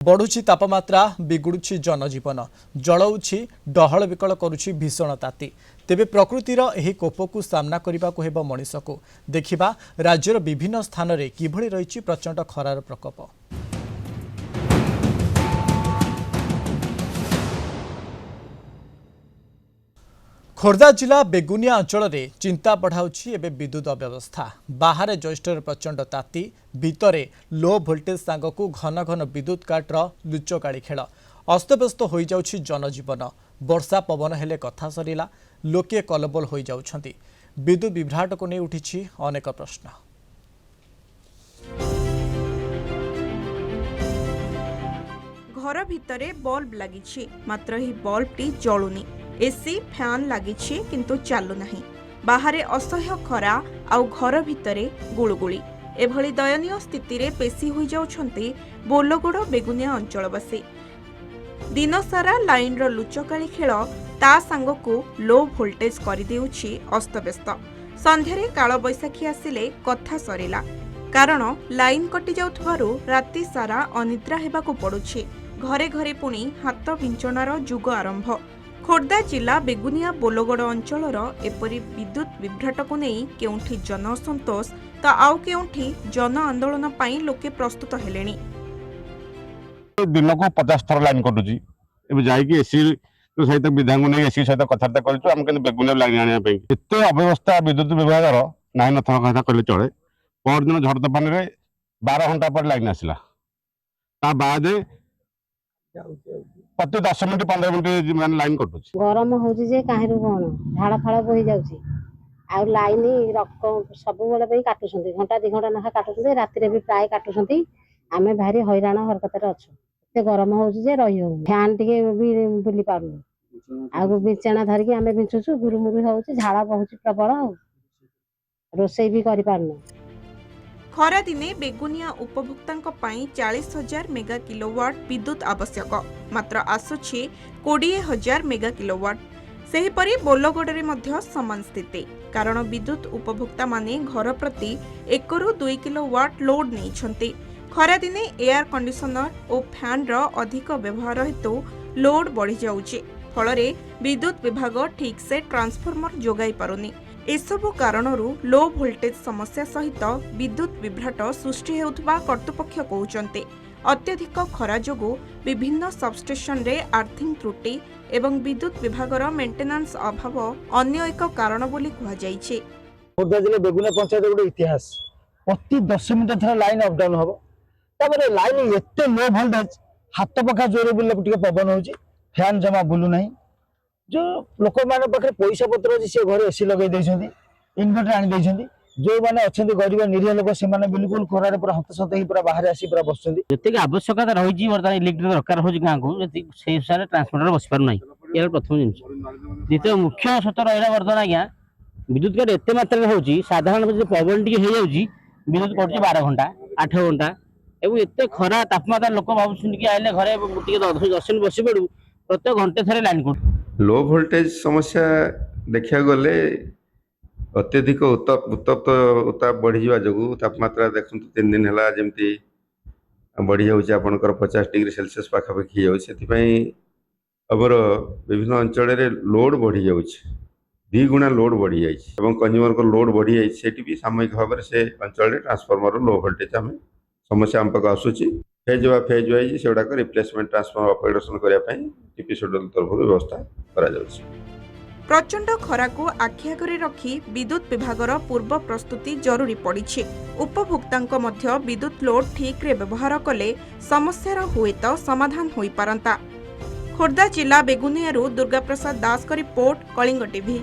बढ़ुची तापमात्रा बिगुड़ुची जनजीवन जलाउछि डहल विकल करुछि भीषण ताती तेबे प्रकृतिर एही कोपकु सामना करने को हेब मनीष को देखिबा राज्यर विभिन्न स्थान रे किभଳି रहिछि प्रचंड खरार प्रकोप। खोर्धा जिला बेगुनिया अंचल में चिंता बढ़ाऊँगी एवं विद्युत अव्यवस्था बाहर ज्येष्ठर प्रचंड ताती भितरे लो भोल्टेज सांगक घन घन विद्युत काट्र लुचकाड़ी खेल अस्तव्यस्त हो जाउछि जनजीवन वर्षा पवन हेले कथा सरीला लोके कलबल हो जाउछंती विद्युत विभ्राट को नहीं उठी अनेक प्रश्न। घर भितरे बल्ब लागिछि मात्र ही बल्ब टी जळुनी एसी फैन लागिछि किंतु चालू नहीं बाहरे असह्य खरा आउ घर भितरे गुळुगुळी एभली दयनीय स्थिति रे पेशी होई जाउछंती बोलगोड़ बेगुनिया अंचलवासी दिन सारा लाइन रो लुचकाली खेल ता सांगकु लो वोल्टेज करि देउछि अस्तव्यस्त संध्यारे काल बैसाखी आसिले कथा सरीला कारण लाइन कटि जाउथबारु राति सारा अनिद्रा हेबाकु पडुछि घरे घरे पुणी हाथ विंचनार जुग आरंभ। खोर्धा जिला बेगुनिया बोलगोड़ अंचलर एपरी विद्युत विभ्राट को नहीं केउठी जन असंतोष तो आउ केउठी जन आंदोलन पाई लोके प्रस्तुत हेलेनी। दिन को 50 थर लाइन कटुची एबे जाई कि एसी सहित विधान को नहीं एसी सहित कथार्ता करछु हम केन बेगुनिया लाइन आनिया पे एते अव्यवस्था विद्युत विभागर नाइन नथर कथा कहले चले पर दिन झड़ तूफान रे 12 घंटा पर लाइन आसिला ता बाद प्रति 10 मिनट 15 मिनट मान लाइन कटुची गरम होउची जे काहेरु कोन झाड़ा फाड़ा बोही जाउची आ लाइन सब बेले पे काटुछंती घंटा 2 घंटा नखा काटुछंती राति रे भी प्राय काटुछंती आमे भारी हैरान हरकत रे अछु ते गरम होउची जे रही हो फैन टिके भी बुली पारु आ बिछाना धरिके आमे बिछुछु गुरुमुरु होउची झाड़ा बहुची प्रबल रोसई भी करि पारनु। खरा दिने बेगुनिया उपभोक्तांक पाई 40,000 मेगा किलोवाट विद्युत आवश्यक मात्र आसुछि 20,000 मेगा किलोवाट। सेहीपरि बोलगोड़े मध्य समान स्थिति कारण विद्युत उपभोक्ता माने घर प्रति 1 ରୁ 2 किलोवाट लोड नहीं। खरा दिने एयर कंडीशनर और फैन रो अधिक व्यवहार हेतु लोड बढ़ी जाउछि फलरे विद्युत विभाग ठीक से ट्रांसफॉर्मर जोगाई पारुनी। एसबु कारणरू लो वोल्टेज समस्या सहित विद्युत विभ्राट सृष्टि हेउथबा कर्तृपक्ष कहउचंते अत्यधिक खरा जोगु विभिन्न सबस्टेशन रे आर्थिंग त्रुटि एवं विद्युत विभागर मेंटेनेंस अभाव अन्य एक कारण बोली कहा जायछि। खोर्धा जिले बेगुनिया पंचायत गोटे इतिहास प्रति 10 मिनट थरा लाइन अप डाउन हबो तापर लाइन एते लो वोल्टेज हाथ पखा जोरे बुले टिके पवन होउची फैन जमा बुलु नाही जो लोक माने पाखे पैसा पत्र अछि से घर एसी लगे दैछंती इन्वर्टर आनि दैछंती जो माने अछंती गरीब निरीह लोक से माने बिल्कुल खरारे पूरा हतसत ही पूरा बाहर आसी पूरा बसचंती जति आवश्यकता रहिछि वर्तमान इलेक्ट्रिक दरकार होछि गां को जति से हिसाब ट्रांसफॉर्मर बस पार नाही यार प्रथम जिंस द्वितीय मुख्य सतर रहिला वर्तमान आज्ञा विद्युत काट एते मात्रा रे होछि साधारण जे पवन टिके हे जाउछि विद्युत कटछि 12 घंटा 8 घंटा एवं एते खरा तापमात्रा लोक भाबुछन कि आइले घरे टिके 10 मिनिट बसी पडू प्रत्येक घंटे थरे लाइन कट लो वोल्टेज समस्या देखा गले अत्यधिक उत्ताप बढ़ी जा जो तापमात्रा देखते 3 दिन है जमी बढ़ी जाऊँगी आपंकर 50 डिग्री सेल्सियस पाखापाखि होमर विभिन्न अंचल लोड बढ़ी जाऊँगी 2 गुणा लोड बढ़ी जाए कंज्यूमर को लोड बढ़ी जाए भी सामयिक भाव से अंचल ट्रांसफॉर्मर लो वोल्टेज आम समस्या आम पाक आसूची फेज वाइज से गुड़ाक रिप्लेसमेंट ट्रांसफॉर्मर ऑपरेशन करने टीपीसीएल तरफ व्यवस्था करा जाउछि। प्रचंड खरा को आखि आगरे रखी विद्युत विभागर पूर्व प्रस्तुति जरूरी पड़ी। उपभोक्तांक मध्य विद्युत लोड ठीक रे व्यवहार कले समस्यार हुएत समाधान होई पारंता। खोर्धा जिला बेगुनियारू दुर्गा प्रसाद दास का रिपोर्ट कलिंग टीवी।